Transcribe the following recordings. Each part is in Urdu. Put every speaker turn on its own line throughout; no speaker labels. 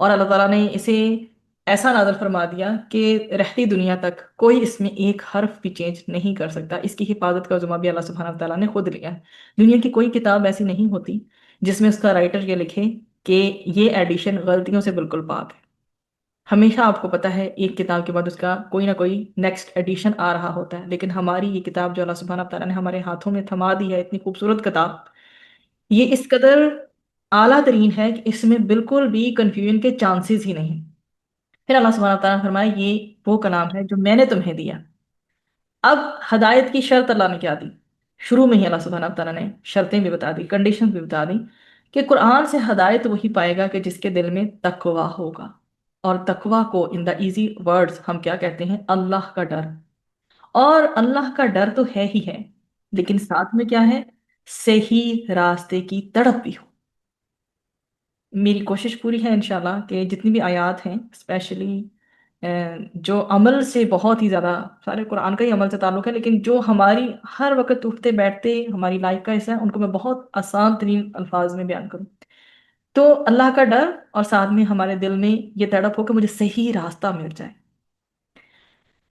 اور اللہ تعالیٰ نے اسے ایسا نازل فرما دیا کہ رہتی دنیا تک کوئی اس میں ایک حرف بھی چینج نہیں کر سکتا۔ اس کی حفاظت کا ذمہ بھی اللہ سبحانہ وتعالیٰ نے خود لیا ہے۔ دنیا کی کوئی کتاب ایسی نہیں ہوتی جس میں اس کا رائٹر یہ لکھے کہ یہ ایڈیشن غلطیوں سے بالکل پاک ہے۔ ہمیشہ آپ کو پتا ہے ایک کتاب کے بعد اس کا کوئی نہ کوئی نیکسٹ ایڈیشن آ رہا ہوتا ہے، لیکن ہماری یہ کتاب جو اللہ سبحانہ وتعالیٰ نے ہمارے ہاتھوں میں تھما دی ہے، اتنی خوبصورت کتاب، یہ اس قدر اعلیٰ ترین ہے کہ اس میں بالکل بھی کنفیوژن کے چانسز ہی نہیں۔ پھر اللہ سبحانہ وتعالیٰ نے فرمایا یہ وہ کلام ہے جو میں نے تمہیں دیا۔ اب ہدایت کی شرط اللہ نے کیا دی؟ شروع میں ہی اللہ سبحانہ وتعالیٰ نے شرطیں بھی بتا دی، کنڈیشن بھی بتا دی کہ قرآن سے ہدایت وہی پائے گا کہ جس کے دل میں تقوی ہوگا۔ اور تقوی کو ان دا ایزی ورڈز ہم کیا کہتے ہیں؟ اللہ کا ڈر۔ اور اللہ کا ڈر تو ہے ہی ہے، لیکن ساتھ میں کیا ہے؟ صحیح راستے کی تڑپ بھی ہو۔ میری کوشش پوری ہے انشاءاللہ کہ جتنی بھی آیات ہیں اسپیشلی جو عمل سے بہت ہی زیادہ، سارے قرآن کا ہی عمل سے تعلق ہے، لیکن جو ہماری ہر وقت اٹھتے بیٹھتے ہماری لائف کا حصہ ہے، ان کو میں بہت آسان ترین الفاظ میں بیان کروں۔ تو اللہ کا ڈر، اور ساتھ میں ہمارے دل میں یہ تڑپ ہو کہ مجھے صحیح راستہ مل جائے،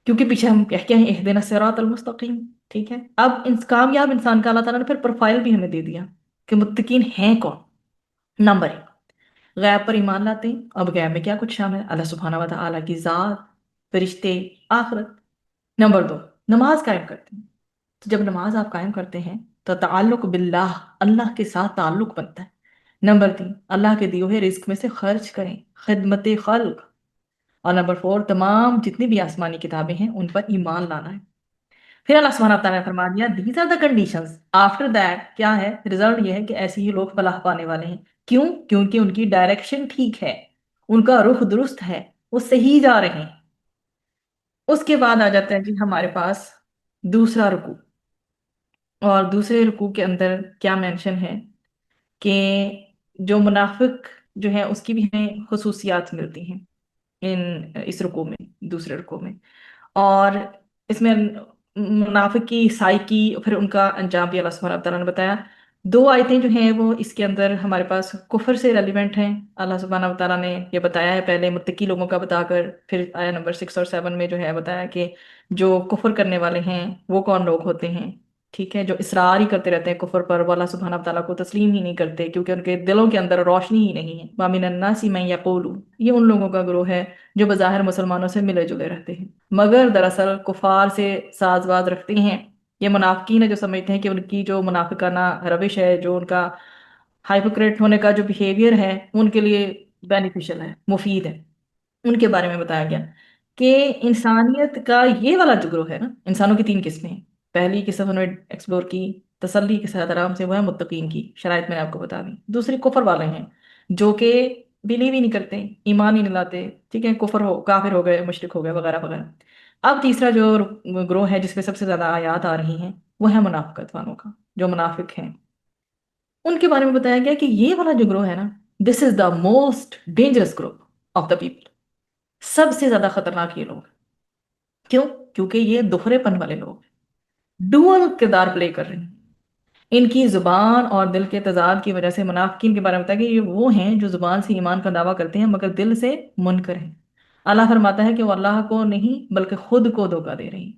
کیونکہ پیچھے ہم کہہ کے ہیں اہدنا الصراط المستقیم، ٹھیک ہے؟ اب کامیاب انسان کا اللہ تعالیٰ نے پھر پروفائل بھی ہمیں دے دیا کہ متقین ہیں کون۔ نمبر ایک، غیب پر ایمان لاتے ہیں۔ اب غیب میں کیا کچھ شامل ہے؟ اللہ سبحانہ و تعالیٰ کی ذات، فرشتے، آخرت۔ نمبر دو، نماز قائم کرتے ہیں۔ تو جب نماز آپ قائم کرتے ہیں تو تعلق باللہ، اللہ کے ساتھ تعلق بنتا ہے۔ نمبر تین، اللہ کے دیے ہوئے رزق میں سے خرچ کریں، خدمت خلق۔ اور نمبر فور، تمام جتنی بھی آسمانی کتابیں ہیں ان پر ایمان لانا ہے۔ پھر اللہ سبحانہ تعالیٰ نے فرما دیا these are the conditions, after that کیا ہے رزلٹ؟ یہ ہے کہ ایسے ہی لوگ فلاح پانے والے ہیں۔ کیوں؟ کیونکہ ان کی ڈائریکشن ٹھیک ہے، ان کا رخ درست ہے، وہ صحیح جا رہے ہیں۔ اس کے بعد آ جاتا ہے جی ہمارے پاس دوسرا رکوع، اور دوسرے رکوع کے اندر کیا مینشن ہے کہ جو منافق جو ہے اس کی بھی ہمیں خصوصیات ملتی ہیں اس رکوع میں، دوسرے رکوع میں۔ اور اس میں منافق کی سائیکی، پھر ان کا انجام بھی اللہ سبحانہ تعالیٰ نے بتایا۔ دو آیتیں جو ہیں وہ اس کے اندر ہمارے پاس کفر سے ریلیونٹ ہیں۔ اللہ سبحانہ تعالیٰ نے یہ بتایا ہے، پہلے متقی لوگوں کا بتا کر، پھر آیا نمبر 6 اور 7 میں جو ہے بتایا کہ جو کفر کرنے والے ہیں وہ کون لوگ ہوتے ہیں، ٹھیک ہے؟ جو اصرار ہی کرتے رہتے ہیں کفر پر، وہ اللہ سبحانہ تعالیٰ کو تسلیم ہی نہیں کرتے کیونکہ ان کے دلوں کے اندر روشنی ہی نہیں ہے۔ وَمِنَ النَّاسِ مَن يَقُولُ، یہ ان لوگوں کا گروہ ہے جو بظاہر مسلمانوں سے ملے جلے رہتے ہیں مگر دراصل کفار سے ساز باز رکھتے ہیں۔ یہ منافقین ہے جو سمجھتے ہیں کہ ان کی جو منافقانہ روش ہے، جو ان کا ہائپوکریٹ ہونے کا جو بیہیویئر ہے، ان کے لیے بینیفیشل ہے، مفید ہے۔ ان کے بارے میں بتایا گیا کہ انسانیت کا یہ والا جو گروہ ہے نا، انسانوں کی 3 قسمیں ہیں۔ پہلی قسم انہوں نے ایکسپلور کی تسلی کے ساتھ آرام سے، وہ ہے متقین کی شرائط میں نے آپ کو بتا دی۔ دوسری کفر والے ہیں جو کہ بلیو ہی نہیں کرتے، ایمان ہی نہیں لاتے، ٹھیک ہے؟ کفر ہو، کافر ہو گئے، مشرک ہو گئے، وغیرہ وغیرہ۔ اب تیسرا جو گروہ ہے جس پہ سب سے زیادہ آیات آ رہی ہیں وہ ہے منافقت والوں کا، جو منافق ہیں ان کے بارے میں بتایا گیا کہ یہ والا جو گروہ ہے نا، this is the most dangerous group of the people. سب سے زیادہ خطرناک یہ لوگ، کیوں؟ کیونکہ یہ دوہرے پن والے لوگ ڈوئل کردار پلے کر رہے ہیں۔ ان کی زبان اور دل کے تضاد کی وجہ سے منافقین کے بارے میں بتایا کہ یہ وہ ہیں جو زبان سے ایمان کا دعویٰ کرتے ہیں مگر دل سے منکر ہیں۔ اللہ فرماتا ہے کہ وہ اللہ کو نہیں بلکہ خود کو دھوکہ دے رہے ہیں۔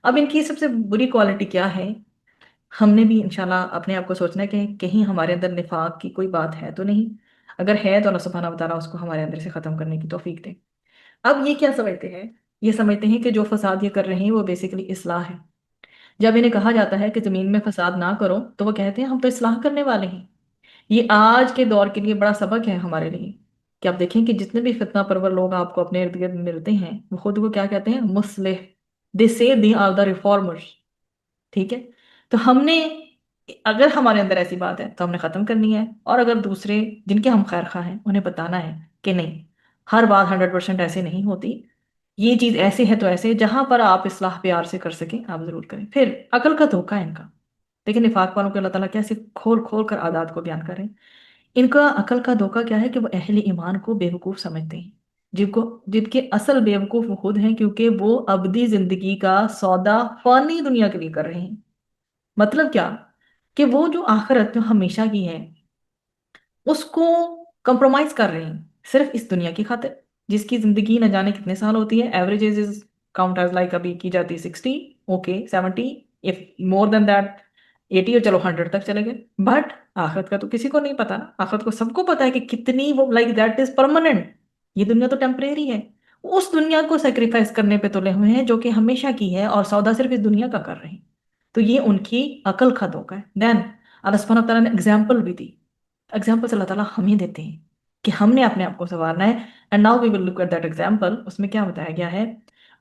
اب ان کی سب سے بری کوالٹی کیا ہے؟ ہم نے بھی انشاءاللہ اپنے آپ کو سوچنا ہے کہ کہیں ہمارے اندر نفاق کی کوئی بات ہے تو نہیں۔ اگر ہے تو اللہ سبحانہ وتعالیٰ اس کو ہمارے اندر سے ختم کرنے کی توفیق دے۔ اب یہ کیا سمجھتے ہیں؟ یہ سمجھتے ہیں کہ جو فساد یہ کر رہے ہیں وہ بیسیکلی اصلاح ہے۔ جب انہیں کہا جاتا ہے کہ زمین میں فساد نہ کرو تو وہ کہتے ہیں ہم تو اصلاح کرنے والے ہیں۔ یہ آج کے دور کے لیے بڑا سبق ہے ہمارے لیے کہ آپ دیکھیں کہ جتنے بھی فتنہ پرور لوگ آپ کو اپنے ارد گرد ملتے ہیں وہ خود کو کیا کہتے ہیں؟ مصلح۔ دے سے دی آر دا ریفارمرز، ٹھیک ہے؟ تو ہم نے، اگر ہمارے اندر ایسی بات ہے تو ہم نے ختم کرنی ہے، اور اگر دوسرے جن کے ہم خیر خواہ ہیں انہیں بتانا ہے کہ نہیں، ہر بات 100% ایسے نہیں ہوتی، یہ چیز ایسے ہے تو ایسے، جہاں پر آپ اصلاح پیار سے کر سکیں آپ ضرور کریں۔ پھر عقل کا دھوکہ ہے ان کا، لیکن نفاق والوں کو اللہ تعالیٰ کیسے کھول کھول کر عادات کو بیان کریں۔ ان کا عقل کا دھوکہ کیا ہے کہ وہ اہل ایمان کو بیوقوف سمجھتے ہیں، جن کے اصل بیوقوف وہ خود ہیں، کیونکہ وہ ابدی زندگی کا سودا فانی دنیا کے لیے کر رہے ہیں۔ مطلب کیا؟ کہ وہ جو آخرت جو ہمیشہ کی ہے اس کو کمپرومائز کر رہے ہیں، صرف اس دنیا کی خاطر، جس کی زندگی نہ جانے کتنے سال ہوتی ہے، average age is count as like ابھی کی جاتی ہے 60، okay 70، if more than that 80، اور چلو 100 تک چلے گئے. بٹ آخرت کا تو کسی کو نہیں پتا نا. آخرت کو سب کو پتا ہے کہ کتنی وہ لائک دیٹ از پرماننٹ. یہ دنیا تو ٹیمپریری ہے. اس دنیا کو سیکریفائس کرنے پہ تلے ہوئے ہیں جو کہ ہمیشہ کی ہے، اور سودا صرف اس دنیا کا کر رہے ہیں. تو یہ ان کی عقل کا دھوکہ ہے. دین اللہ سبحانہ تعالیٰ نے اگزامپل بھی دی. اگزامپل اللہ تعالیٰ ہمیں دیتے ہیں کہ ہم نے اپنے آپ کو سنوارنا ہے. And now we will look at that example. اس میں کیا بتایا گیا ہے؟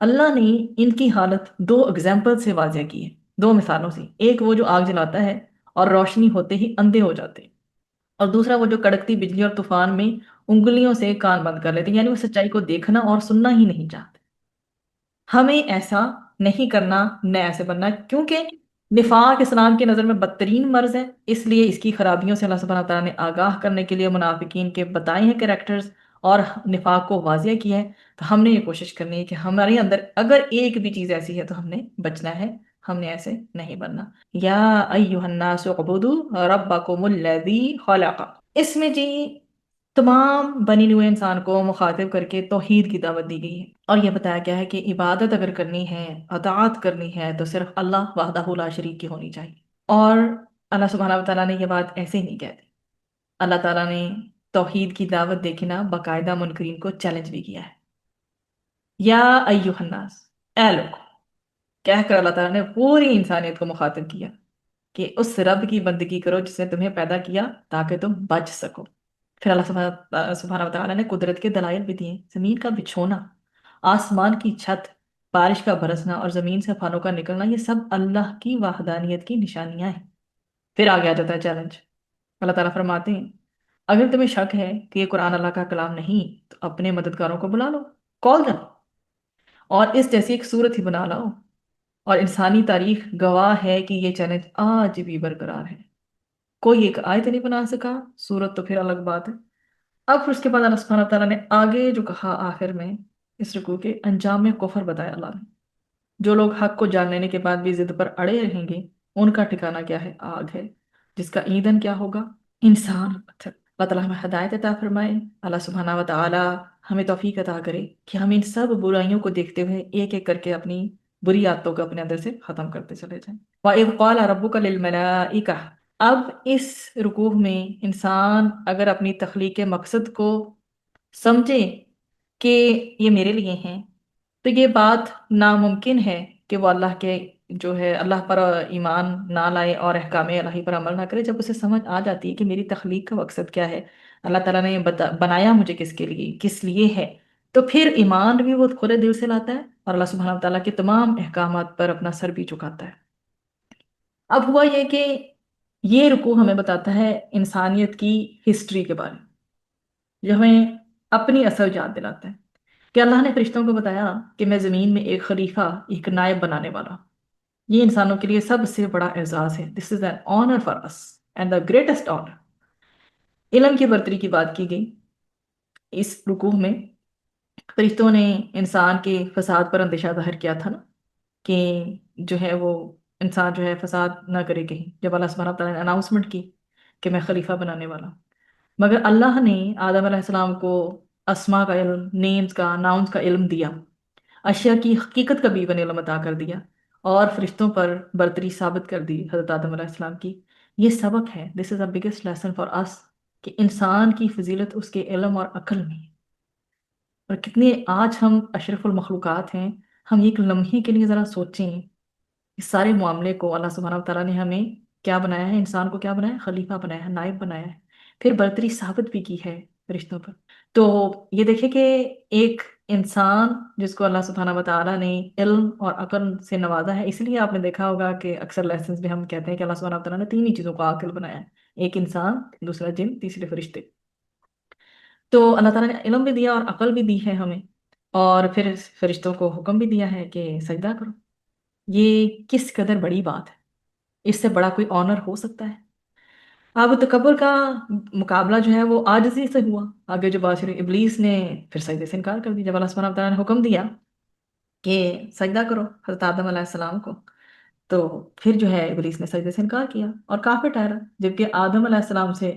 اللہ نے ان کی حالت دو ایگزامپل سے واضح کی ہے، دو مثالوں سے. ایک وہ جو آگ جلاتا ہے اور روشنی ہوتے ہی اندھے ہو جاتے ہیں، اور دوسرا وہ جو کڑکتی بجلی اور طوفان میں انگلیوں سے کان بند کر لیتے ہیں، یعنی وہ سچائی کو دیکھنا اور سننا ہی نہیں چاہتے. ہمیں ایسا نہیں کرنا، نہ ایسے بننا، کیونکہ نفاق اسلام کی نظر میں بدترین مرض ہے. اس لیے اس کی خرابیوں سے اللہ سبحانہ تعالیٰ نے آگاہ کرنے کے لیے منافقین کے بتائے ہیں کریکٹرز، اور نفاق کو واضح کیا ہے. تو ہم نے یہ کوشش کرنی ہے کہ ہمارے اندر اگر ایک بھی چیز ایسی ہے تو ہم نے بچنا ہے، ہم نے ایسے نہیں بننا. یا ایھا الناس اعبدوا ربکم الذی خلق. اس میں جی تمام بنی ہوئے انسان کو مخاطب کر کے توحید کی دعوت دی گئی ہے، اور یہ بتایا گیا ہے کہ عبادت اگر کرنی ہے، اطاعت کرنی ہے، تو صرف اللہ وحدہ لا شریک کی ہونی چاہیے. اور اللہ سبحانہ و تعالیٰ نے یہ بات ایسے ہی نہیں کہتے. اللہ تعالیٰ نے توحید کی دعوت دے کے نا باقاعدہ منکرین کو چیلنج بھی کیا ہے. یا ایھا الناس، اے لوگ، کہہ کر اللہ تعالیٰ نے پوری انسانیت کو مخاطب کیا کہ اس رب کی بندگی کرو جس نے تمہیں پیدا کیا تاکہ تم بچ سکو. پھر اللہ سبحانہ و تعالیٰ نے قدرت کے دلائل بھی دیے. زمین کا بچھونا، آسمان کی چھت، بارش کا برسنا اور زمین سے پھلوں کا نکلنا، یہ سب اللہ کی وحدانیت کی نشانیاں ہیں. پھر آگے آ جاتا ہے چیلنج. اللہ تعالیٰ فرماتے ہیں اگر تمہیں شک ہے کہ یہ قرآن اللہ کا کلام نہیں تو اپنے مددگاروں کو بلا لو، کال کرو، اور اس جیسی ایک صورت ہی بنا لاؤ. اور انسانی تاریخ گواہ ہے کہ یہ چیلنج آج بھی برقرار ہے. کوئی ایک آیت نہیں بنا سکا، صورت تو پھر الگ بات ہے. اب پھر اس کے بعد اللہ سبحانہ تعالیٰ نے آگے جو کہا آخر میں اس رکوع کے انجام میں کفر بتایا اللہ نے. جو لوگ حق کو جان لینے کے بعد بھی ضد پر اڑے رہیں گے، ان کا ٹھکانہ کیا ہے؟ آگ ہے، جس کا ایندھن کیا ہوگا؟ انسان اور پتھر. اللہ تعالیٰ ہمیں ہدایت عطا فرمائے. اللہ سبحانہ و تعالیٰ ہمیں توفیق عطا کرے کہ ہم ان سب برائیوں کو دیکھتے ہوئے ایک ایک کر کے اپنی بری عادتوں کو اپنے اندر سے ختم کرتے چلے جائیں. وَإِذْ قَالَ رَبُّكَ لِلْمَلَائِكَةِ. اب اس رکوع میں انسان اگر اپنی تخلیق کے مقصد کو سمجھے کہ یہ میرے لیے ہیں، تو یہ بات ناممکن ہے کہ وہ اللہ کے جو ہے اللہ پر ایمان نہ لائے اور احکام الہی پر عمل نہ کرے. جب اسے سمجھ آ جاتی ہے کہ میری تخلیق کا مقصد کیا ہے، اللہ تعالیٰ نے بنایا مجھے کس کے لیے، کس لیے ہے، تو پھر ایمان بھی وہ کھلے دل سے لاتا ہے اور اللہ سبحانہ و تعالیٰ کے تمام احکامات پر اپنا سر بھی جھکاتا ہے. اب ہوا یہ کہ یہ رکوع ہمیں بتاتا ہے انسانیت کی ہسٹری کے بارے میں، جو ہمیں اپنی اصل یاد دلاتا ہے کہ اللہ نے فرشتوں کو بتایا کہ میں زمین میں ایک خلیفہ، ایک نائب بنانے والا ہوں. یہ انسانوں کے لیے سب سے بڑا اعزاز ہے. This is an honour for us and the greatest honour. علم کی برتری کی بات کی گئی اس رکوع میں. فرشتوں نے انسان کے فساد پر اندیشہ ظاہر کیا تھا نا، کہ جو ہے وہ انسان جو ہے فساد نہ کرے کہیں، جب اللہ سبحانہ تعالیٰ نے اناؤنسمنٹ کی کہ میں خلیفہ بنانے والا ہوں. مگر اللہ نے آدم علیہ السلام کو اسما کا علم، نیمز کا، ناؤنز کا علم دیا، اشیاء کی حقیقت کا بھی علم عطا کر دیا، اور فرشتوں پر برتری ثابت کر دی حضرت آدم علیہ السلام کی. یہ سبق ہے، this is a biggest lesson for اس، کہ انسان کی فضیلت اس کے علم اور عقل میں ہے. اور کتنے آج ہم اشرف المخلوقات ہیں. ہم ایک لمحے کے لیے ذرا سوچیں، اس سارے معاملے کو اللہ سبحانہ و تعالیٰ نے ہمیں کیا بنایا ہے؟ انسان کو کیا بنایا ہے؟ خلیفہ بنایا ہے، نائب بنایا ہے، پھر برتری ثابت بھی کی ہے رشتوں پر. تو یہ دیکھیں کہ ایک انسان جس کو اللہ سبحانہ و تعالیٰ نے علم اور عقل سے نوازا ہے. اس لیے آپ نے دیکھا ہوگا کہ اکثر لیسنز میں ہم کہتے ہیں کہ اللہ سبحانہ و تعالیٰ نے تین ہی چیزوں کو عاقل بنایا ہے: ایک انسان، دوسرا جن، تیسرے فرشتے. تو اللہ تعالیٰ نے علم بھی دیا اور عقل بھی دی ہے ہمیں، اور پھر فرشتوں کو حکم بھی دیا ہے کہ سجدہ کرو. یہ کس قدر بڑی بات ہے! اس سے بڑا کوئی آنر ہو سکتا ہے؟ اب تکبر کا مقابلہ جو ہے وہ عاجزی سے ہوا. آگے جو بات ہوئی، ابلیس نے پھر سجدے سے انکار کر دیا. جب اللہ سبحانہ تعالیٰ نے حکم دیا کہ سجدہ کرو حضرت آدم علیہ السلام کو، تو پھر جو ہے ابلیس نے سجدے سے انکار کیا اور کافر ٹھہرا، جبکہ آدم علیہ السلام سے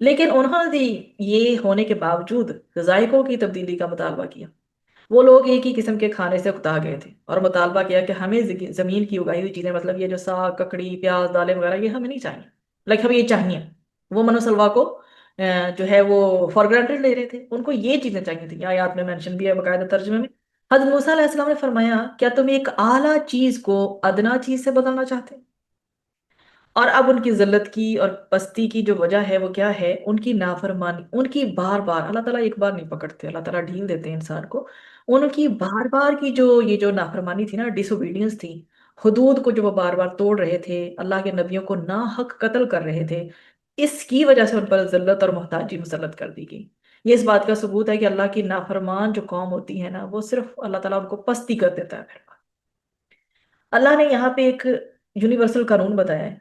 لیکن انہوں نے یہ ہونے کے باوجود ذائقوں کی تبدیلی کا مطالبہ کیا۔ وہ لوگ ایک ہی قسم کے کھانے سے اکتا گئے تھے اور مطالبہ کیا کہ ہمیں زمین کی اگائی ہوئی چیزیں، مطلب یہ جو ساگ، ککڑی، پیاز، دالیں وغیرہ، یہ ہمیں نہیں چاہیے، لائک ہمیں یہ چاہیے۔ وہ منو سلوا کو جو ہے وہ فار گرانٹیڈ لے رہے تھے، ان کو یہ چیزیں چاہیے تھیں۔ آیات میں مینشن بھی ہے باقاعدہ ترجمے میں۔ حضرت موسیٰ علیہ السلام نے فرمایا، کیا تم ایک اعلیٰ چیز کو ادنا چیز سے بدلنا چاہتے؟ اور اب ان کی ذلت کی اور پستی کی جو وجہ ہے وہ کیا ہے؟ ان کی نافرمانی، ان کی بار بار، اللہ تعالیٰ ایک بار نہیں پکڑتے، اللہ تعالیٰ ڈھیل دیتے ہیں انسان کو۔ ان کی بار بار کی جو یہ جو نافرمانی تھی نا، ڈس اوبیڈینس تھی، حدود کو جو وہ بار بار توڑ رہے تھے، اللہ کے نبیوں کو ناحق قتل کر رہے تھے، اس کی وجہ سے ان پر ذلت اور محتاجی مسلط کر دی گئی۔ یہ اس بات کا ثبوت ہے کہ اللہ کی نافرمان جو قوم ہوتی ہے نا، وہ صرف اللہ تعالیٰ ان کو پستی کر دیتا ہے پھر۔ اللہ نے یہاں پہ ایک یونیورسل قانون بتایا ہے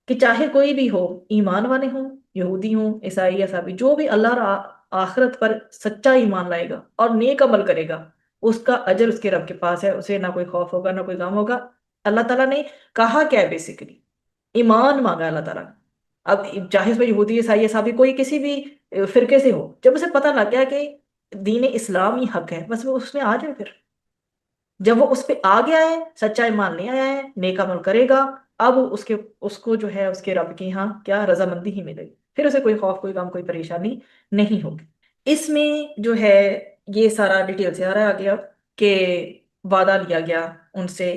کہ چاہے کوئی بھی ہو، ایمان والے ہوں، یہودی ہوں، عیسائی، عیسائی، جو بھی اللہ اور آخرت پر سچا ایمان لائے گا اور نیک عمل کرے گا، اس کا اجر اس کے رب کے پاس ہے، اسے نہ کوئی خوف ہوگا نہ کوئی غم ہوگا۔ اللہ تعالیٰ نے کہا کیا ہے؟ بیسیکلی ایمان مانگا اللہ تعالیٰ نے۔ اب چاہے اس میں یہودی، عیسائی، عیسائی، کوئی کسی بھی فرقے سے ہو، جب اسے پتہ لگ گیا کہ دین اسلام ہی حق ہے، بس وہ اس میں آ جائے پھر۔ جب وہ اس پہ آ گیا ہے، سچا ایمان لے آیا ہے، نیک عمل کرے گا، اب اس کو جو ہے اس کے رب کی ہاں کیا رضامندی ہی ملے گی، پھر اسے کوئی خوف، کوئی غم، کوئی پریشانی نہیں ہوگی۔ اس میں جو ہے یہ سارا ڈیٹیل سے آ رہا ہے آگے اب، کہ وعدہ لیا گیا ان سے،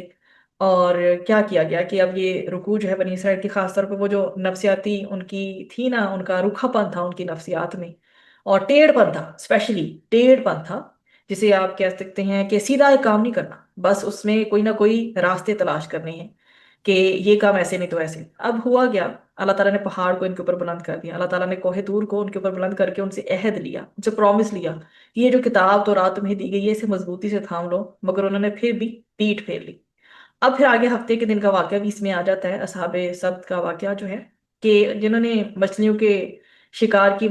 اور کیا کیا گیا کہ اب یہ رکوع جو ہے بنی اسرائیل کی، خاص طور پہ وہ جو نفسیاتی ان کی تھی نا، ان کا روکھا پن تھا ان کی نفسیات میں، اور ٹیڑھ پن تھا، اسپیشلی ٹیڑھ پن تھا، جسے آپ کہہ سکتے ہیں کہ سیدھا ایک کام نہیں کرنا، بس اس میں کوئی نہ کوئی راستے تلاش کرنے ہیں کہ یہ کام ایسے نہیں تو ایسے۔ اب ہوا گیا، اللہ تعالیٰ نے پہاڑ کو ان کے اوپر بلند کر دیا، اللہ تعالیٰ نے کوہ طور کو ان کے اوپر بلند کر کے ان سے عہد لیا، ان سے پرومس لیا کہ یہ جو کتاب تو رات تمہیں دی گئی ہے، اسے مضبوطی سے تھام لو، مگر انہوں نے پھر بھی پیٹ پھیر لی۔ اب پھر آگے ہفتے کے دن کا واقعہ بھی اس میں آ جاتا ہے، اصحاب سبت کا واقعہ جو ہے، کہ جنہوں نے مچھلیوں کے شکار کی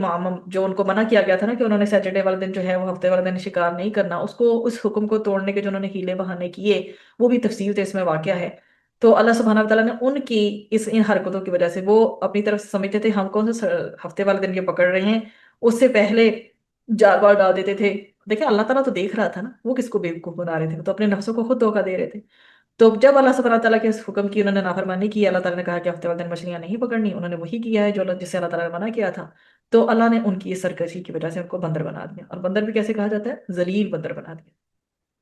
جو ان کو منع کیا گیا تھا نا کہ انہوں نے سیٹرڈے والے دن جو ہے وہ ہفتے والے دن شکار نہیں کرنا، اس حکم کو توڑنے کے جو انہوں نے ہیلے بہانے کیے، وہ بھی تفصیل سے اس میں واقعہ ہے۔ تو اللہ سبحانہ وتعالیٰ نے ان کی ان حرکتوں کی وجہ سے، وہ اپنی طرف سے سمجھتے تھے ہم کون سے ہفتے والے دن یہ پکڑ رہے ہیں، اس سے پہلے جال بار ڈال دیتے تھے۔ دیکھیں اللہ تعالیٰ تو دیکھ رہا تھا نا، وہ کس کو بیوقوف بنا رہے تھے، وہ تو اپنے نفسوں کو خود دھوکہ دے رہے تھے۔ تو جب اللہ سبحانہ تعالیٰ کے اس حکم کی انہوں نے نافرمانی کی، اللہ تعالیٰ نے کہا کہ ہفتے والے دن مچھلیاں نہیں پکڑنی، انہوں نے وہی کیا ہے جو جس سے اللہ تعالیٰ نے منع کیا تھا۔ تو اللہ نے ان کی اس سرکشی کی وجہ سے ان کو بندر بنا دیا، اور بندر بھی کیسے کہا جاتا ہے؟ ذلیل بندر بنا دیا۔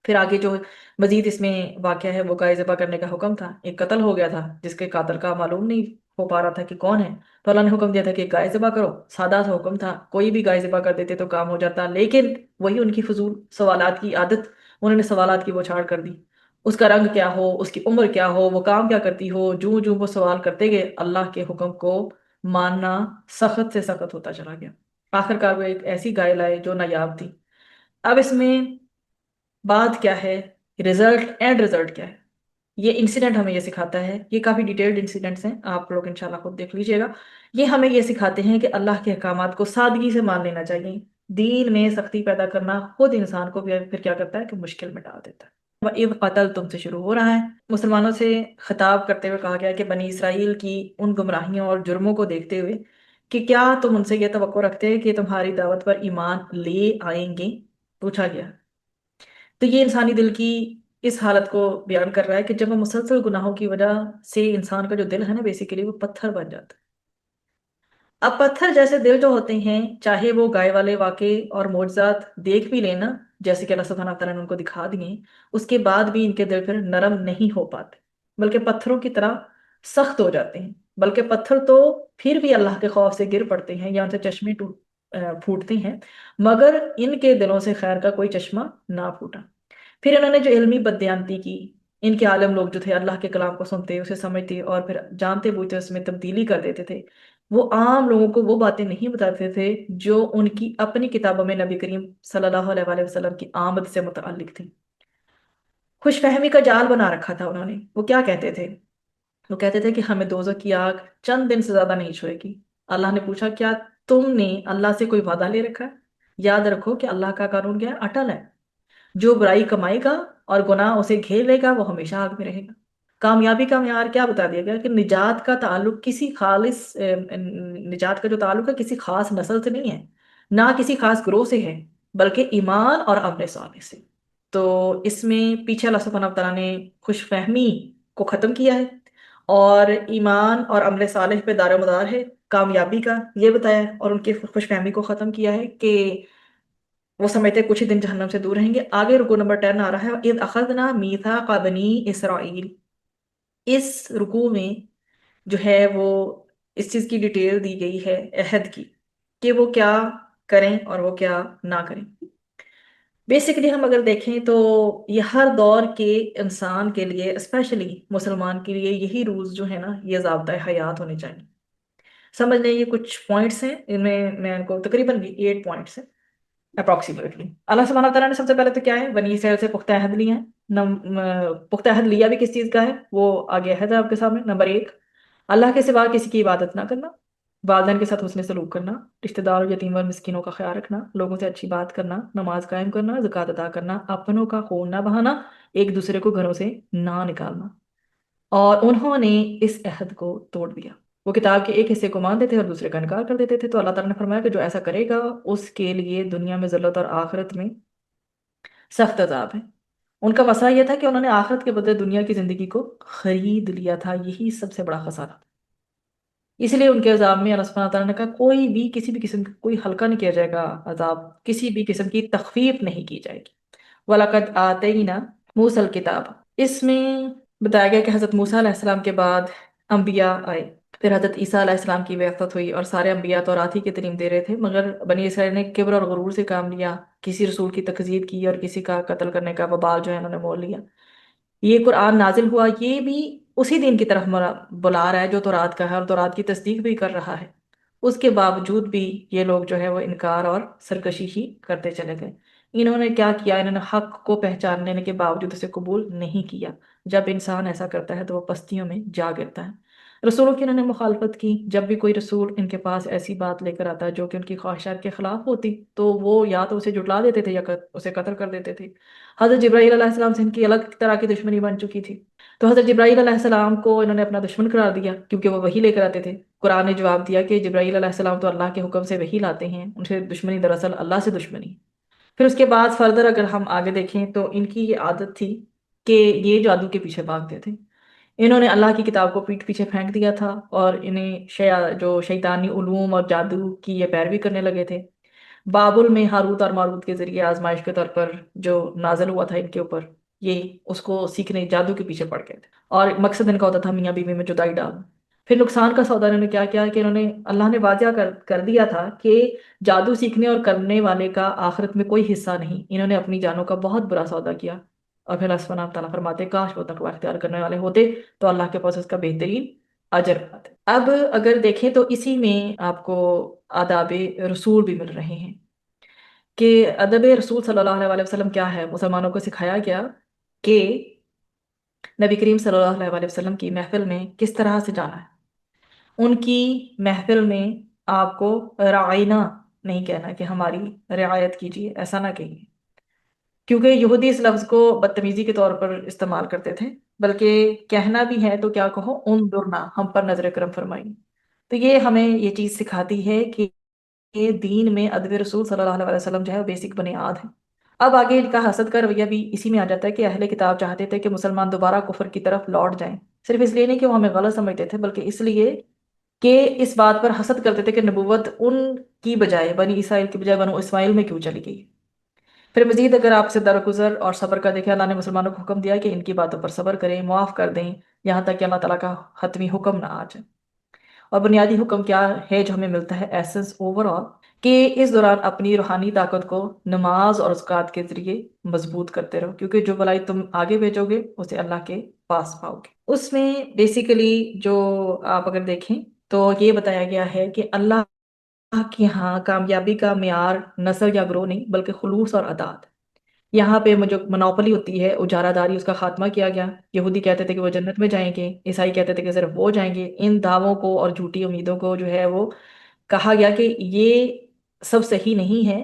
پھر آگے جو مزید اس میں واقعہ ہے، وہ گائے ذبح کرنے کا حکم تھا۔ ایک قتل ہو گیا تھا جس کے قاتل کا معلوم نہیں ہو پا رہا تھا کہ کون ہے، تو اللہ نے حکم دیا تھا کہ گائے ذبح کرو۔ سادہ سا حکم تھا، کوئی بھی گائے ذبح کر دیتے تو کام ہو جاتا، لیکن وہی ان کی فضول سوالات کی عادت، انہوں نے سوالات کی بوچھاڑ کر دی۔ اس کا رنگ کیا ہو، اس کی عمر کیا ہو، وہ کام کیا کرتی ہو، جوں جوں وہ سوال کرتے گئے، اللہ کے حکم کو ماننا سخت سے سخت ہوتا چلا گیا۔ آخر کار وہ ایک ایسی گائے لائے جو نایاب تھی۔ اب اس میں بات کیا ہے، رزلٹ کیا ہے؟ یہ انسیڈنٹ ہمیں یہ سکھاتا ہے، یہ کافی ڈیٹیلڈ انسیڈنٹس ہیں، آپ لوگ انشاءاللہ خود دیکھ لیجئے گا۔ یہ ہمیں یہ سکھاتے ہیں کہ اللہ کے احکامات کو سادگی سے مان لینا چاہیے۔ دین میں سختی پیدا کرنا خود انسان کو پھر کیا کرتا ہے کہ مشکل میں ڈال دیتا ہے۔ وَإِذْ قَتَلْتُم سے شروع ہو رہا ہے، مسلمانوں سے خطاب کرتے ہوئے کہا گیا کہ بنی اسرائیل کی ان گمراہیوں اور جرموں کو دیکھتے ہوئے کہ کیا تم ان سے یہ توقع رکھتے ہیں کہ تمہاری دعوت پر ایمان لے آئیں گے؟ پوچھا گیا۔ تو یہ انسانی دل کی اس حالت کو بیان کر رہا ہے کہ جب وہ مسلسل گناہوں کی وجہ سے انسان کا جو دل ہے نا، بیسیکلی وہ پتھر بن جاتا ہے۔ اب پتھر جیسے دل جو ہوتے ہیں، چاہے وہ گائے والے واقعے اور معجزات دیکھ بھی لینا، جیسے کہ اللہ سبحانہ تعالیٰ نے ان کو دکھا دیے، اس کے بعد بھی ان کے دل پھر نرم نہیں ہو پاتے، بلکہ پتھروں کی طرح سخت ہو جاتے ہیں۔ بلکہ پتھر تو پھر بھی اللہ کے خوف سے گر پڑتے ہیں یا ان سے چشمے پھوٹتے ہیں، مگر ان کے دلوں سے خیر کا کوئی چشمہ نہ پھوٹا۔ پھر انہوں نے جو علمی بددیانتی کی، ان کے عالم لوگ جو تھے اللہ کے کلام کو سنتے، اسے سمجھتے اور پھر جانتے بوجھتے اس میں تبدیلی کر دیتے تھے، وہ عام لوگوں کو وہ باتیں نہیں بتاتے تھے جو ان کی اپنی کتابوں میں نبی کریم صلی اللہ علیہ وآلہ وسلم کی آمد سے متعلق تھی۔ خوش فہمی کا جال بنا رکھا تھا انہوں نے۔ وہ کیا کہتے تھے؟ وہ کہتے تھے کہ ہمیں دوزخ کی آگ چند دن سے زیادہ نہیں چھوئے گی۔ اللہ نے پوچھا کیا تم نے اللہ سے کوئی وعدہ لے رکھا ہے؟ یاد رکھو کہ اللہ کا قانون کیا ہے؟ اٹل ہے۔ جو برائی کمائے گا اور گناہ اسے گھیر لے گا، وہ ہمیشہ آگ میں رہے گا۔ کامیابی کا معیار کیا بتا دیا گیا کہ نجات کا تعلق کسی خالص نجات کا جو تعلق ہے کسی خاص نسل سے نہیں ہے، نہ کسی خاص گروہ سے ہے، بلکہ ایمان اور عمل صالح سے۔ تو اس میں پیچھے اللہ سبحانہ و تعالیٰ نے خوش فہمی کو ختم کیا ہے، اور ایمان اور عمل صالح پہ دار و مدار ہے کامیابی کا، یہ بتایا ہے، اور ان کی خوش فہمی کو ختم کیا ہے کہ وہ سمجھتے ہیں کچھ ہی دن جہنم سے دور رہیں گے۔ آگے رکو نمبر 10 آ رہا ہے، اذ اخذنا میثاق بنی اسرائیل۔ اس رکوع میں جو ہے وہ اس چیز کی ڈیٹیل دی گئی ہے عہد کی، کہ وہ کیا کریں اور وہ کیا نہ کریں۔ بیسیکلی ہم اگر دیکھیں تو یہ ہر دور کے انسان کے لیے، اسپیشلی مسلمان کے لیے، یہی رولز جو ہے نا یہ ضابطۂ حیات ہونے چاہیے۔ سمجھ لیں یہ کچھ پوائنٹس ہیں، ان میں ان کو تقریباً 8 پوائنٹس ہیں اپروکسیمیٹلی۔ اللہ سبحانہ تعالیٰ نے سب سے پہلے تو کیا ہے، بنی اسرائیل سے پختہ عہد لیا ہے۔ پختہ عہد لیا بھی کس چیز کا ہے وہ آگے عہد ہے آپ کے سامنے۔ نمبر 1، اللہ کے سوا کسی کی عبادت نہ کرنا، والدین کے ساتھ حسن سلوک کرنا، رشتہ دار اور یتیم اور مسکینوں کا خیال رکھنا، لوگوں سے اچھی بات کرنا، نماز قائم کرنا، زکوٰۃ ادا کرنا، اپنوں کا خون نہ بہانا، ایک دوسرے کو گھروں سے نہ نکالنا۔ اور انہوں نے اس عہد کو توڑ دیا، وہ کتاب کے ایک حصے کو مانتے تھے اور دوسرے کا انکار کر دیتے تھے۔ تو اللہ تعالیٰ نے فرمایا کہ جو ایسا کرے گا اس کے لیے دنیا میں ذلت اور آخرت میں سخت عذاب ہے۔ ان کا مسئلہ یہ تھا کہ انہوں نے آخرت کے بدلے دنیا کی زندگی کو خرید لیا تھا، یہی سب سے بڑا خسارہ تھا۔ اس لیے ان کے عذاب میں اللہ سبحانہ تعالیٰ نے کہا کوئی بھی کسی بھی قسم کا کوئی ہلکا نہیں کیا جائے گا عذاب، کسی بھی قسم کی تخفیف نہیں کی جائے گی۔ وَلَقَدْ آتَيْنَا مُوسَى الْكِتَابَ، اس میں بتایا گیا کہ حضرت موسیٰ علیہ السلام کے بعد انبیاء آئے، پھر حضرت عیسیٰ علیہ السلام کی بعثت ہوئی، اور سارے انبیاء تورات ہی کی تعلیم دے رہے تھے، مگر بنی اسرائیل نے کبر اور غرور سے کام لیا، کسی رسول کی تکذیب کی اور کسی کا قتل کرنے کا وبال جو ہے انہوں نے مول لیا۔ یہ قرآن نازل ہوا، یہ بھی اسی دین کی طرف بلا رہا ہے جو تورات کا ہے، اور تورات کی تصدیق بھی کر رہا ہے۔ اس کے باوجود بھی یہ لوگ جو ہے وہ انکار اور سرکشی ہی کرتے چلے گئے۔ انہوں نے کیا کیا، انہوں نے حق کو پہچان لینے کے باوجود اسے قبول نہیں کیا۔ جب انسان ایسا کرتا ہے تو وہ پستیوں میں جا گرتا ہے۔ رسولوں کی انہوں نے مخالفت کی، جب بھی کوئی رسول ان کے پاس ایسی بات لے کر آتا جو کہ ان کی خواہشات کے خلاف ہوتی تو وہ یا تو اسے جھٹلا دیتے تھے یا اسے قتل کر دیتے تھے۔ حضرت جبرائیل علیہ السلام سے ان کی الگ طرح کی دشمنی بن چکی تھی، تو حضرت جبرائیل علیہ السلام کو انہوں نے اپنا دشمن قرار دیا کیونکہ وہ وحی لے کر آتے تھے۔ قرآن نے جواب دیا کہ جبرائیل علیہ السلام تو اللہ کے حکم سے وحی لاتے ہیں، ان سے دشمنی دراصل اللہ سے دشمنی۔ پھر اس کے بعد فردر اگر ہم آگے دیکھیں تو ان کی یہ عادت تھی کہ یہ جادو کے پیچھے بھاگتے تھے۔ انہوں نے اللہ کی کتاب کو پیٹھ پیچھے پھینک دیا تھا، اور انہیں جو شیطانی علوم اور جادو کی یہ پیروی کرنے لگے تھے۔ بابل میں ہاروت اور ماروت کے ذریعے آزمائش کے طور پر جو نازل ہوا تھا ان کے اوپر، یہ اس کو سیکھنے جادو کے پیچھے پڑ گئے تھے، اور مقصد ان کا ہوتا تھا میاں بیوی میں جدائی ڈالنا۔ پھر نقصان کا سودا انہوں نے کیا کیا کہ انہوں نے اللہ نے واضح کر دیا تھا کہ جادو سیکھنے اور کرنے والے کا آخرت میں کوئی حصہ نہیں۔ انہوں نے اپنی جانوں کا بہت برا سودا کیا، اور پھر اللہ سبحانہ تعالیٰ فرماتے کاش وہ تقوی اختیار کرنے والے ہوتے تو اللہ کے پاس اس کا بہترین اجر پاتے۔ اب اگر دیکھیں تو اسی میں آپ کو آداب رسول بھی مل رہے ہیں کہ ادب رسول صلی اللہ علیہ وسلم کیا ہے۔ مسلمانوں کو سکھایا گیا کہ نبی کریم صلی اللہ علیہ وسلم کی محفل میں کس طرح سے جانا ہے۔ ان کی محفل میں آپ کو رعینا نہیں کہنا کہ ہماری رعایت کیجیے، ایسا نہ کہیے، کیونکہ یہودی اس لفظ کو بدتمیزی کے طور پر استعمال کرتے تھے، بلکہ کہنا بھی ہے تو کیا کہو، انظرنا، ہم پر نظر کرم فرمائیے۔ تو یہ ہمیں یہ چیز سکھاتی ہے کہ یہ دین میں ادب رسول صلی اللہ علیہ وسلم جو ہے وہ بیسک بنیاد ہے۔ اب آگے ان کا حسد کا رویہ بھی اسی میں آ جاتا ہے کہ اہل کتاب چاہتے تھے کہ مسلمان دوبارہ کفر کی طرف لوٹ جائیں، صرف اس لیے نہیں کہ وہ ہمیں غلط سمجھتے تھے، بلکہ اس لیے کہ اس بات پر حسد کرتے تھے کہ نبوت ان کی بجائے بنی اسرائیل کی بجائے بنو اسماعیل میں کیوں چلی گئی۔ پھر مزید اگر آپ سے درگزر اور صبر کا دیکھیں، اللہ نے مسلمانوں کو حکم دیا کہ ان کی باتوں پر صبر کریں، معاف کر دیں، یہاں تک کہ اللہ تعالیٰ کا حتمی حکم نہ آ جائے۔ اور بنیادی حکم کیا ہے جو ہمیں ملتا ہے ایسنس اوور آل، کہ اس دوران اپنی روحانی طاقت کو نماز اور زکوٰۃ کے ذریعے مضبوط کرتے رہو، کیونکہ جو بلائی تم آگے بھیجو گے اسے اللہ کے پاس پاؤ گے۔ اس میں بیسیکلی جو آپ اگر دیکھیں تو یہ بتایا گیا ہے کہ اللہ کے ہاں کامیابی کا معیار نسل یا گروہ نہیں، بلکہ خلوص اور اطاعت۔ یہاں پہ جو منوپلی ہوتی ہے اجارہ داری، اس کا خاتمہ کیا گیا۔ یہودی کہتے تھے کہ وہ جنت میں جائیں گے، عیسائی کہتے تھے کہ صرف وہ جائیں گے۔ ان دعووں کو اور جھوٹی امیدوں کو جو ہے وہ کہا گیا کہ یہ سب صحیح نہیں ہے،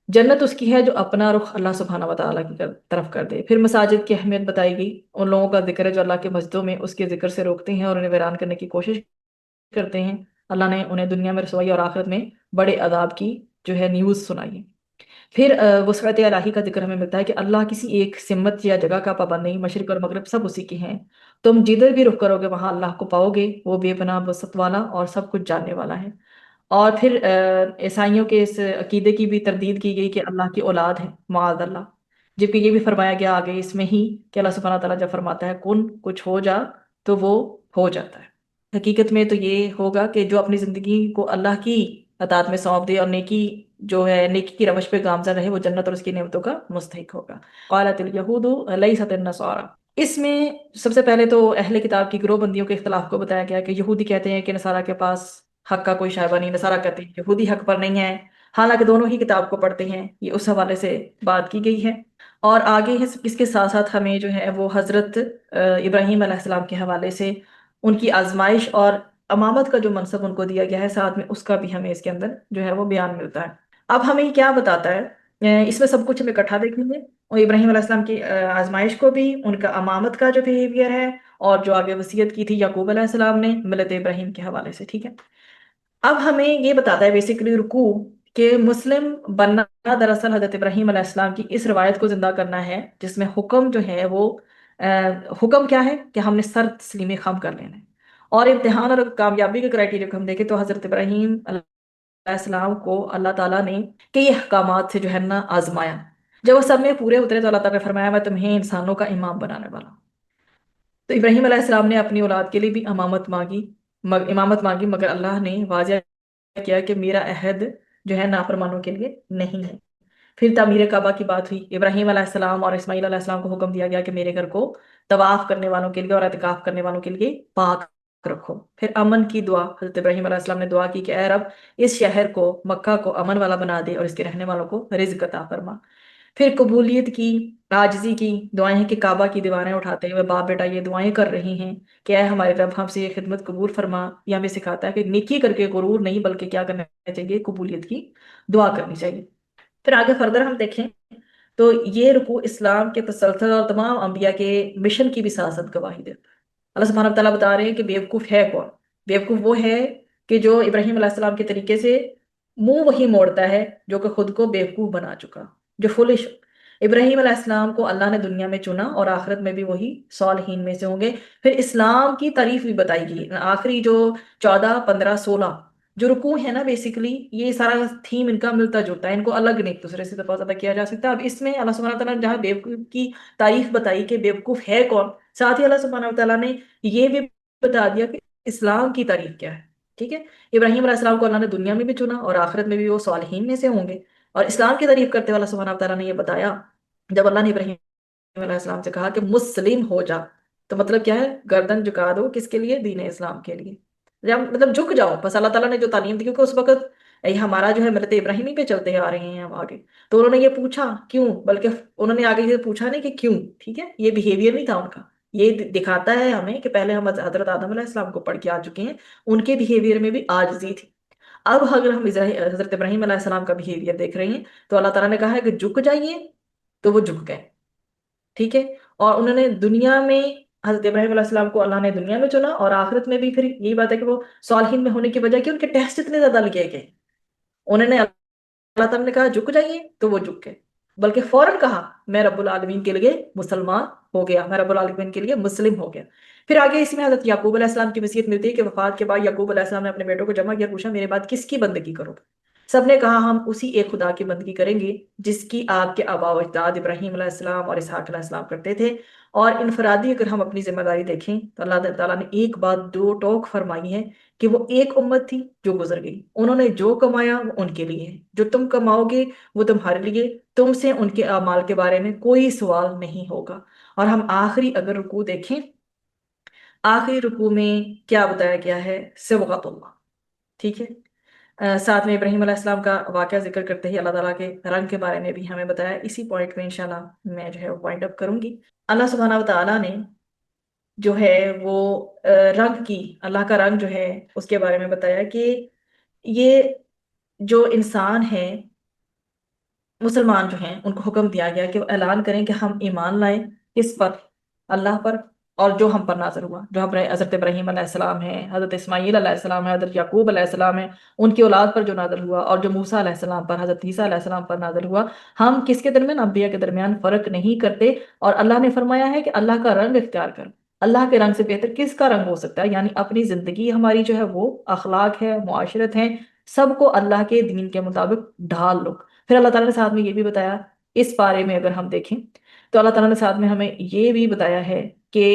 جنت اس کی ہے جو اپنا رخ اللہ سبحانہ و تعالیٰ کی طرف کر دے۔ پھر مساجد کی اہمیت بتائی گئی، ان لوگوں کا ذکر ہے جو اللہ کے مسجدوں میں اس کے ذکر سے روکتے ہیں اور انہیں ویران کرنے کی کوشش کرتے ہیں، اللہ نے انہیں دنیا میں رسوائی اور آخرت میں بڑے عذاب کی جو ہے نیوز سنائی ہے۔ پھر وسعت الہی کا ذکر ہمیں ملتا ہے کہ اللہ کسی ایک سمت یا جگہ کا پابند نہیں، مشرق اور مغرب سب اسی کے ہیں، تم جدھر بھی رخ کرو گے وہاں اللہ کو پاؤ گے، وہ بے پناہ وسعت والا اور سب کچھ جاننے والا ہے۔ اور پھر عیسائیوں کے اس عقیدے کی بھی تردید کی گئی کہ اللہ کی اولاد ہے، معاذ اللہ، جبکہ یہ بھی فرمایا گیا آگے اس میں ہی کہ اللہ سبحانہ تعالیٰ جب فرماتا ہے کن کچھ ہو جا تو وہ ہو جاتا ہے۔ حقیقت میں تو یہ ہوگا کہ جو اپنی زندگی کو اللہ کی اطاعت میں سونپ دے اور نیکی جو ہے نیکی کی روش پہ گامزن رہے، وہ جنت اور اس کی نعمتوں کا مستحق ہوگا۔ قالت الیہود لیست النصارى، اس میں سب سے پہلے تو اہل کتاب کی گروہ بندیوں کے اختلاف کو بتایا گیا کہ یہودی کہتے ہیں کہ نصارہ کے پاس حق کا کوئی شائبہ نہیں، نصارہ کہتے ہیں یہودی حق پر نہیں ہے، حالانکہ دونوں ہی کتاب کو پڑھتے ہیں، یہ اس حوالے سے بات کی گئی ہے۔ اور آگے اس کے ساتھ ساتھ ہمیں جو ہے وہ حضرت ابراہیم علیہ السلام کے حوالے سے ان کی آزمائش اور امامت کا جو منصب ان کو دیا گیا ہے، ساتھ میں اس کا بھی ہمیں اس کے اندر جو ہے وہ بیان ملتا ہے۔ اب ہمیں کیا بتاتا ہے، اس میں سب کچھ ہم اکٹھا دیکھیں گے، اور ابراہیم علیہ السلام کی آزمائش کو بھی، ان کا امامت کا جو بیہیویئر ہے، اور جو آگے وصیت کی تھی یعقوب علیہ السلام نے ملت ابراہیم کے حوالے سے، ٹھیک ہے۔ اب ہمیں یہ بتاتا ہے بیسیکلی رکوع کہ مسلم بننا دراصل حضرت ابراہیم علیہ السلام کی اس روایت کو زندہ کرنا ہے جس میں حکم جو ہے وہ حکم کیا ہے کہ ہم نے سر تسلیم خم کر لینا ہے، اور امتحان اور کامیابی کے کرائٹیریا کو ہم دیکھیں تو حضرت ابراہیم علیہ السلام کو اللہ تعالیٰ نے کئی احکامات سے جو ہے نا آزمایا، جب وہ سب میں پورے اترے تو اللہ تعالیٰ نے فرمایا میں تمہیں انسانوں کا امام بنانے والا ہوں۔ تو ابراہیم علیہ السلام نے اپنی اولاد کے لیے بھی امامت مانگی، مگر اللہ نے واضح کیا کہ میرا عہد جو ہے نافرمانوں کے لیے نہیں ہے۔ پھر تعمیر کعبہ کی بات ہوئی، ابراہیم علیہ السلام اور اسماعیل علیہ السلام کو حکم دیا گیا کہ میرے گھر کو طواف کرنے والوں کے لیے اور اعتکاف کرنے والوں کے لیے پاک رکھو۔ پھر امن کی دعا، حضرت ابراہیم علیہ السلام نے دعا کی کہ اے رب اس شہر کو، مکہ کو امن والا بنا دے اور اس کے رہنے والوں کو رزق عطا فرما۔ پھر قبولیت کی، عاجزی کی دعائیں ہیں کہ کعبہ کی دیواریں اٹھاتے ہوئے باپ بیٹا یہ دعائیں کر رہے ہیں کہ اے ہمارے رب ہم سے یہ خدمت قبول فرما۔ یہ ہمیں سکھاتا ہے کہ نیکی کر کے غرور نہیں بلکہ کیا کرنا چاہیے، قبولیت کی دعا کرنی چاہیے۔ پھر آگے فردر ہم دیکھیں تو یہ رکوع اسلام کے تسلسل اور تمام انبیاء کے مشن کی بھی ساتھ گواہی دیتا ہے۔ اللہ سبحانہ تعالیٰ بتا رہے ہیں کہ بیوقوف ہے کون؟ بیوقوف وہ ہے کہ جو ابراہیم علیہ السلام کے طریقے سے منہ وہی موڑتا ہے جو کہ خود کو بیوقوف بنا چکا، جو فولش۔ ابراہیم علیہ السلام کو اللہ نے دنیا میں چنا اور آخرت میں بھی وہی صالحین میں سے ہوں گے۔ پھر اسلام کی تعریف بھی بتائی گئی، آخری جو 14 15 16 جو رکوع ہے نا، بیسیکلی یہ سارا تھیم ان کا ملتا جلتا ہے، ان کو الگ نہیں ایک دوسرے سے بہت زیادہ کیا جا سکتا۔ اب اس میں اللہ سبحانہ تعالیٰ نے جہاں بیوقوف کی تعریف بتائی کہ بیوقوف ہے کون، ساتھ ہی اللہ سبحانہ تعالیٰ نے یہ بھی بتا دیا کہ اسلام کی تعریف کیا ہے، ٹھیک ہے۔ ابراہیم علیہ السلام کو اللہ نے دنیا میں بھی چنا اور آخرت میں بھی وہ صالحین میں سے ہوں گے، اور اسلام کی تعریف کرتے ہوئے اللہ سبحانہ تعالیٰ نے یہ بتایا، جب اللہ نے ابراہیم علیہ السلام سے کہا کہ مسلم ہو جا، تو مطلب کیا ہے، گردن جھکا دو کس کے لیے؟ دین اسلام کے لیے، جب مطلب جھک جاؤ بس اللہ تعالیٰ نے جو تعلیم دی، کیونکہ اس وقت ہمارا جو ہے ملت ابراہیمی پہ چلتے آ رہے ہیں ہم آگے، تو انہوں نے یہ پوچھا کیوں، بلکہ انہوں نے آگے یہ پوچھا نہیں کہ کیوں، ٹھیک ہے، یہ بیہیویئر نہیں تھا ان کا، یہ دکھاتا ہے ہمیں کہ پہلے ہم حضرت آدم علیہ السلام کو پڑھ کے آ چکے ہیں، ان کے بیہیویئر میں بھی عاجزی تھی۔ اب اگر ہم حضرت ابراہیم علیہ السلام کا بیہیویئر دیکھ رہے ہیں تو اللہ تعالیٰ نے کہا ہے کہ جھک جائیے، تو وہ جھک گئے، ٹھیک ہے۔ اور انہوں نے دنیا میں، حضرت ابراہیم علیہ السلام کو اللہ نے دنیا میں چنا اور آخرت میں بھی، پھر یہی بات ہے کہ وہ صالحین میں ہونے کی وجہ کہ ان کے ٹیسٹ اتنے زیادہ لیے گئے، انہوں نے اللہ تعالیٰ نے کہا جھک جائیے تو وہ جھک گئے، بلکہ فوراً کہا میں رب العالمین کے لیے مسلمان ہو گیا، میں رب العالمین کے لیے مسلم ہو گیا۔ پھر آگے اس میں حضرت یعقوب علیہ السلام کی وصیت ملتی ہے کہ وفات کے بعد یعقوب علیہ السلام نے اپنے بیٹوں کو جمع کیا، پوچھا میرے بعد کس کی بندگی کرو؟ سب نے کہا ہم اسی ایک خدا کی بندگی کریں گے جس کی آپ کے آبا و اجداد ابراہیم علیہ السلام اور اسحاق علیہ السلام کرتے تھے۔ اور انفرادی اگر ہم اپنی ذمہ داری دیکھیں تو اللہ تعالیٰ نے ایک بات دو ٹوک فرمائی ہے کہ وہ ایک امت تھی جو گزر گئی، انہوں نے جو کمایا وہ ان کے لیے ہے، جو تم کماؤ گے وہ تمہارے لیے، تم سے ان کے اعمال کے بارے میں کوئی سوال نہیں ہوگا۔ اور ہم آخری اگر رکوع دیکھیں، آخری رکوع میں کیا بتایا گیا ہے؟ صبغۃ اللہ، ٹھیک ہے۔ ساتھ میں ابراہیم علیہ السلام کا واقعہ ذکر کرتے ہی اللہ تعالیٰ کے رنگ کے بارے میں بھی ہمیں بتایا، اسی پوائنٹ میں انشاءاللہ میں جو ہے وائنڈ اپ کروں گی۔ اللہ سبحانہ و تعالیٰ نے جو ہے وہ رنگ کی، اللہ کا رنگ جو ہے اس کے بارے میں بتایا کہ یہ جو انسان ہے مسلمان جو ہیں ان کو حکم دیا گیا کہ وہ اعلان کریں کہ ہم ایمان لائیں کس پر؟ اللہ پر، اور جو ہم پر نازل ہوا، جو ہمارے حضرت ابراہیم علیہ السلام ہے، حضرت اسماعیل علیہ السلام ہے، حضرت یعقوب علیہ السلام ہے، ان کی اولاد پر جو نازل ہوا، اور جو موسیٰ علیہ السلام پر، حضرت عیسیٰ علیہ السلام پر نازل ہوا۔ ہم کس کے درمیان؟ انبیاء کے درمیان فرق نہیں کرتے، اور اللہ نے فرمایا ہے کہ اللہ کا رنگ اختیار کر، اللہ کے رنگ سے بہتر کس کا رنگ ہو سکتا ہے؟ یعنی اپنی زندگی ہماری جو ہے وہ اخلاق ہے، معاشرت ہے، سب کو اللہ کے دین کے مطابق ڈھال لو۔ پھر اللہ تعالیٰ نے ساتھ میں یہ بھی بتایا، اس بارے میں اگر ہم دیکھیں تو اللہ تعالیٰ نے ساتھ میں ہمیں یہ بھی بتایا ہے کہ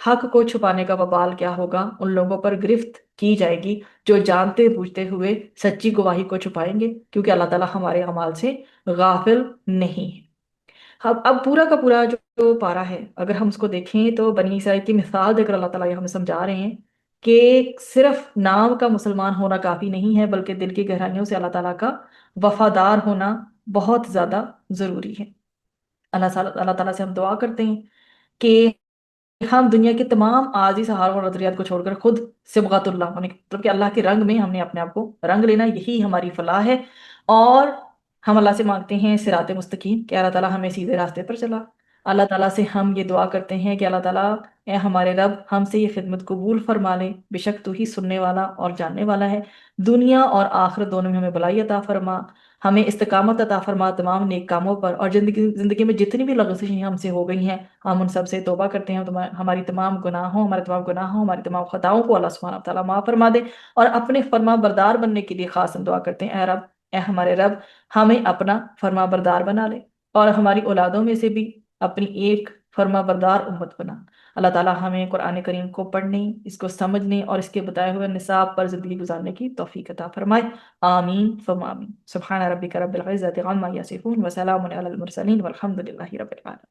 حق کو چھپانے کا وبال کیا ہوگا، ان لوگوں پر گرفت کی جائے گی جو جانتے بوجھتے ہوئے سچی گواہی کو چھپائیں گے، کیونکہ اللہ تعالیٰ ہمارے اعمال سے غافل نہیں ہے۔ اب پورا کا پورا جو پارا ہے، اگر ہم اس کو دیکھیں تو بنی اسرائیل کی مثال دے کر اللہ تعالیٰ یہ ہمیں سمجھا رہے ہیں کہ صرف نام کا مسلمان ہونا کافی نہیں ہے، بلکہ دل کی گہرائیوں سے اللہ تعالیٰ کا وفادار ہونا بہت زیادہ ضروری ہے۔ اللہ تعالیٰ سے ہم دعا کرتے ہیں کہ ہم دنیا کے تمام عارضی سہاروں اور نظریات کو چھوڑ کر خود صبغت اللہ ہونے مطلب کہ اللہ کے رنگ میں ہم نے اپنے آپ کو رنگ لینا، یہی ہماری فلاح ہے۔ اور ہم اللہ سے مانگتے ہیں صراط مستقیم، کہ اللہ تعالیٰ ہمیں سیدھے راستے پر چلا۔ اللہ تعالیٰ سے ہم یہ دعا کرتے ہیں کہ اللہ تعالیٰ اے ہمارے رب ہم سے یہ خدمت قبول فرما لے، بے شک تو ہی سننے والا اور جاننے والا ہے، دنیا اور آخرت دونوں میں ہمیں بھلائی عطا فرما، ہمیں استقامت عطا فرما تمام نیک کاموں پر، اور زندگی میں جتنی بھی لغزشیں ہم سے ہو گئی ہیں ہم ان سب سے توبہ کرتے ہیں، ہماری تمام گناہوں ہماری تمام خطاؤں کو اللہ سبحانہ وتعالیٰ معاف فرما دے، اور اپنے فرما بردار بننے کے لیے خاص ہم دعا کرتے ہیں، اے رب اے ہمارے رب ہمیں اپنا فرما بردار بنا لے، اور ہماری اولادوں میں سے بھی اپنی ایک فرما بردار امت بنا۔ اللہ تعالیٰ ہمیں قرآن کریم کو پڑھنے، اس کو سمجھنے اور اس کے بتائے ہوئے نصاب پر زندگی گزارنے کی توفیق عطا فرمائے، آمین ثم آمین۔ سبحان ربک رب العزت عما یصفون وسلام علی المرسلین والحمد للہ رب العالمین۔